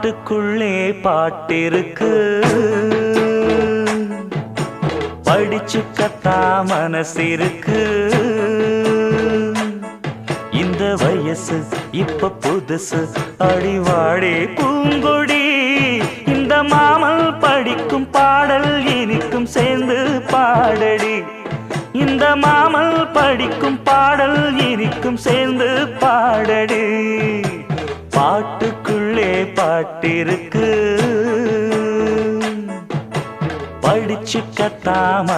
பாட்டுக்குள்ளே பாட்டிருக்கு, படிச்சுக்கத்தா மனசிருக்கு. இந்த வயசு இப்ப புதுசு, அடிவாடி பூங்கொடி. இந்த மாமல் படிக்கும் பாடல் இனிக்கும் சேர்ந்து பாடடி. இந்த மாமல் படிக்கும் பாடல் இனிக்கும் சேர்ந்து பாடடி. பாட்டுக்குள்ளே பாட்டிருக்கு, படிச்சுக்கத்தாம